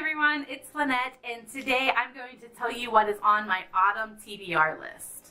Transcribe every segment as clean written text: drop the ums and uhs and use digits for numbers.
everyone, it's Lynette, and today I'm going to tell you what is on my autumn TBR list.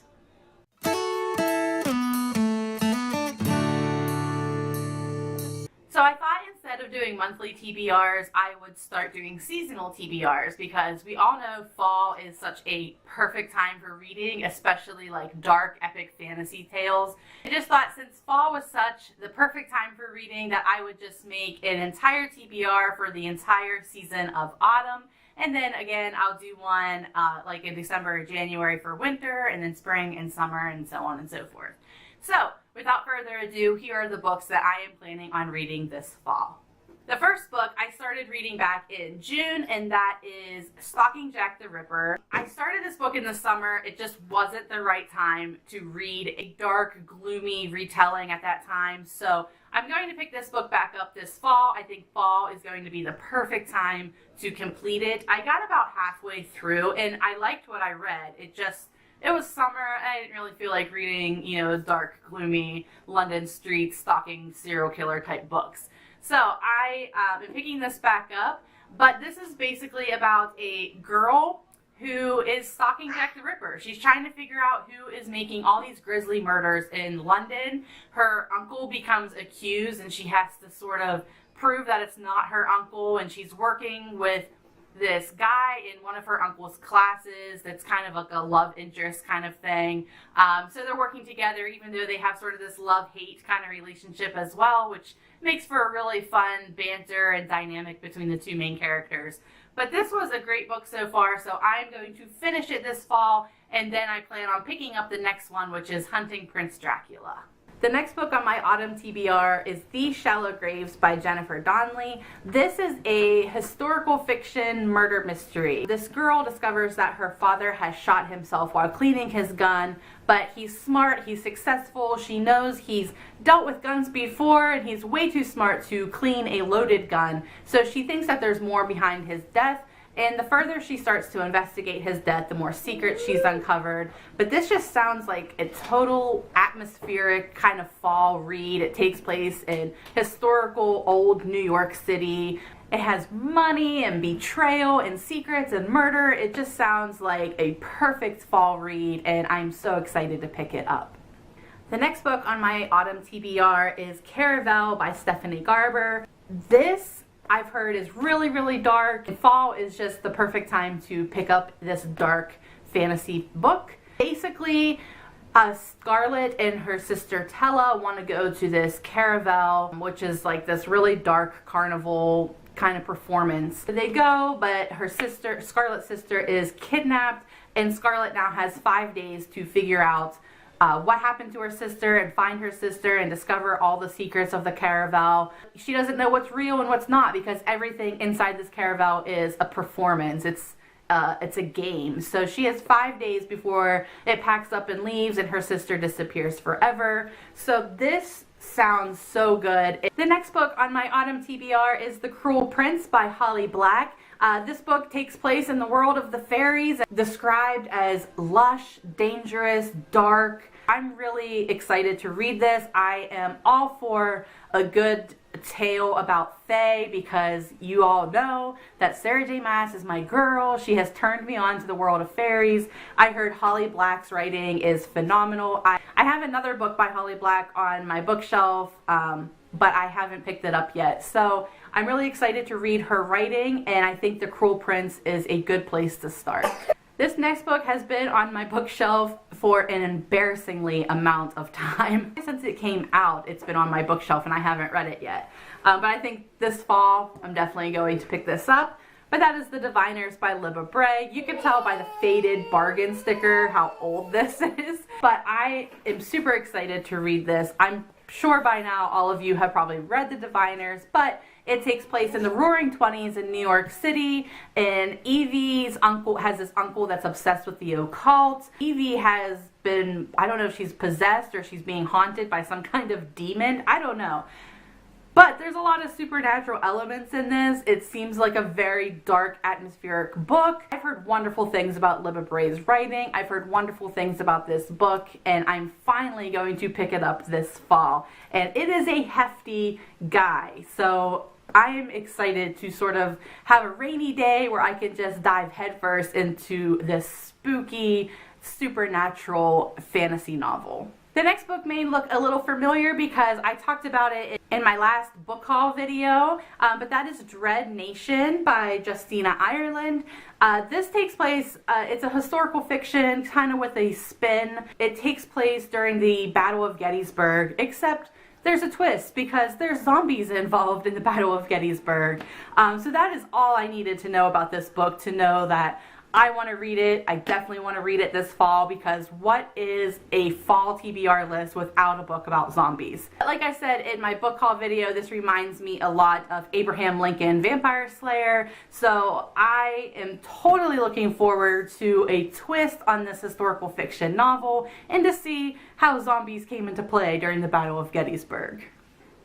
So I thought instead of doing monthly TBRs, I would start doing seasonal TBRs because we all know fall is such a perfect time for reading, especially like dark epic fantasy tales. I just thought since fall was such the perfect time for reading that I would just make an entire TBR for the entire season of autumn. And then again, I'll do one like in December or January for winter, and then spring and summer and so on and so forth. So without further ado, here are the books that I am planning on reading this fall. The first book I started reading back in June, and that is Stalking Jack the Ripper. I started this book in the summer. It just wasn't the right time to read a dark, gloomy retelling at that time. So I'm going to pick this book back up this fall. I think fall is going to be the perfect time to complete it. I got about halfway through, and I liked what I read. It was summer. I didn't really feel like reading, dark, gloomy London streets, stalking serial killer type books. So I am picking this back up, but this is basically about a girl who is stalking Jack the Ripper. She's trying to figure out who is making all these grisly murders in London. Her uncle becomes accused, and she has to sort of prove that it's not her uncle, and she's working with this guy in one of her uncle's classes that's kind of like a love interest kind of thing. So they're working together even though they have sort of this love-hate kind of relationship as well, which makes for a really fun banter and dynamic between the two main characters. But this was a great book so far, so I'm going to finish it this fall, and then I plan on picking up the next one, which is Hunting Prince Dracula. The next book on my autumn TBR is These Shallow Graves by Jennifer Donnelly. This is a historical fiction murder mystery. This girl discovers that her father has shot himself while cleaning his gun, but he's smart, he's successful, she knows he's dealt with guns before, and he's way too smart to clean a loaded gun. So she thinks that there's more behind his death. And the further she starts to investigate his death, the more secrets she's uncovered. But this just sounds like a total atmospheric kind of fall read. It takes place in historical old New York City. It has money and betrayal and secrets and murder. It just sounds like a perfect fall read, and I'm so excited to pick it up. The next book on my autumn TBR is Caravel by Stephanie Garber. This I've heard is really, really dark. Fall is just the perfect time to pick up this dark fantasy book. Basically, Scarlett and her sister Tella want to go to this Caravel, which is like this really dark carnival kind of performance. They go, but her sister, Scarlett's sister, is kidnapped, and Scarlett now has 5 days to figure out what happened to her sister and find her sister and discover all the secrets of the Caravel. She doesn't know what's real and what's not because everything inside this Caravel is a performance. It's a game. So she has 5 days before it packs up and leaves, and her sister disappears forever. So this sounds so good. The next book on my autumn TBR is The Cruel Prince by Holly Black. This book takes place in the world of the fairies, described as lush, dangerous, dark. I'm really excited to read this. I am all for a good tale about fae because you all know that Sarah J. Maas is my girl. She has turned me on to the world of fairies. I heard Holly Black's writing is phenomenal. I have another book by Holly Black on my bookshelf, but I haven't picked it up yet. So I'm really excited to read her writing, and I think The Cruel Prince is a good place to start. This next book has been on my bookshelf for an embarrassingly amount of time. Since it came out, it's been on my bookshelf and I haven't read it yet. But I think this fall, I'm definitely going to pick this up. But that is The Diviners by Libba Bray. You can tell by the faded bargain sticker how old this is. But I am super excited to read this. I'm sure by now all of you have probably read The Diviners, but it takes place in the Roaring 20s in New York City, and Evie's uncle has this uncle that's obsessed with the occult. Evie has been, I don't know if she's possessed or she's being haunted by some kind of demon. I don't know. But there's a lot of supernatural elements in this. It seems like a very dark, atmospheric book. I've heard wonderful things about Libba Bray's writing. I've heard wonderful things about this book, and I'm finally going to pick it up this fall. And it is a hefty guy, so I'm excited to sort of have a rainy day where I can just dive headfirst into this spooky, supernatural fantasy novel. The next book may look a little familiar because I talked about it in my last book haul video, but that is Dread Nation by Justina Ireland. This takes place, it's a historical fiction kind of with a spin. It takes place during the Battle of Gettysburg, except there's a twist because there's zombies involved in the Battle of Gettysburg. So that is all I needed to know about this book to know that I want to read it. I definitely want to read it this fall because what is a fall TBR list without a book about zombies? Like I said in my book haul video, this reminds me a lot of Abraham Lincoln Vampire Slayer. So I am totally looking forward to a twist on this historical fiction novel and to see how zombies came into play during the Battle of Gettysburg.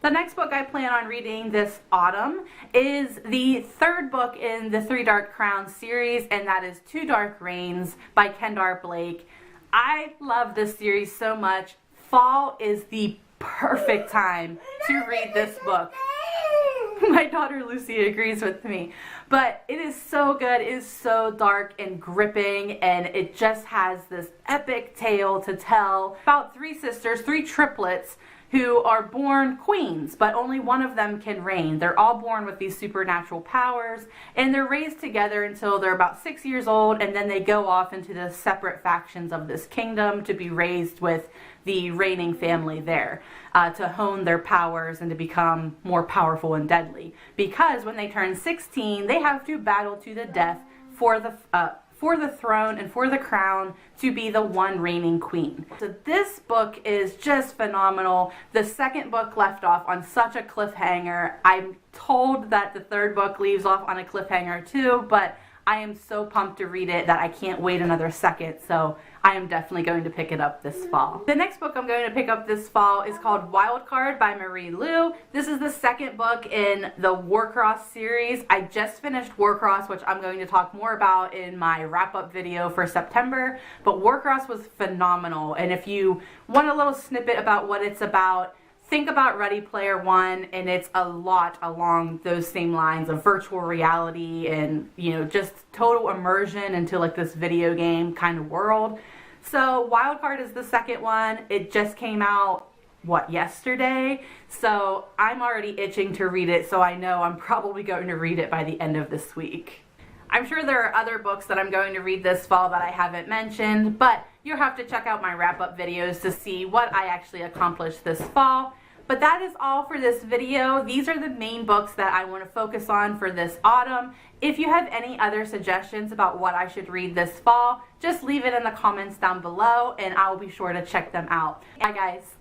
The next book I plan on reading this autumn is the third book in the Three Dark Crowns series, and that is Two Dark Reigns by Kendar Blake. I love this series so much. Fall is the perfect time to read this book. My daughter Lucy agrees with me. But it is so good, it is so dark and gripping, and it just has this epic tale to tell about three sisters, three triplets, who are born queens, but only one of them can reign. They're all born with these supernatural powers, and they're raised together until they're about 6 years old, and then they go off into the separate factions of this kingdom to be raised with the reigning family there, to hone their powers and to become more powerful and deadly. Because when they turn 16, they have to battle to the death for the throne and for the crown to be the one reigning queen. So this book is just phenomenal. The second book left off on such a cliffhanger. I'm told that the third book leaves off on a cliffhanger too, but I am so pumped to read it that I can't wait another second, so I am definitely going to pick it up this fall. The next book I'm going to pick up this fall is called Wildcard by Marie Lu. This is the second book in the Warcross series. I just finished Warcross, which I'm going to talk more about in my wrap-up video for September, but Warcross was phenomenal, and if you want a little snippet about what it's about, think about Ready Player One, and it's a lot along those same lines of virtual reality and, you know, just total immersion into like this video game kind of world. So Wildcard is the second one. It just came out, what, yesterday? So I'm already itching to read it, so I know I'm probably going to read it by the end of this week. I'm sure there are other books that I'm going to read this fall that I haven't mentioned, but you'll have to check out my wrap-up videos to see what I actually accomplished this fall. But that is all for this video. These are the main books that I want to focus on for this autumn. If you have any other suggestions about what I should read this fall, just leave it in the comments down below and I'll be sure to check them out. Bye guys.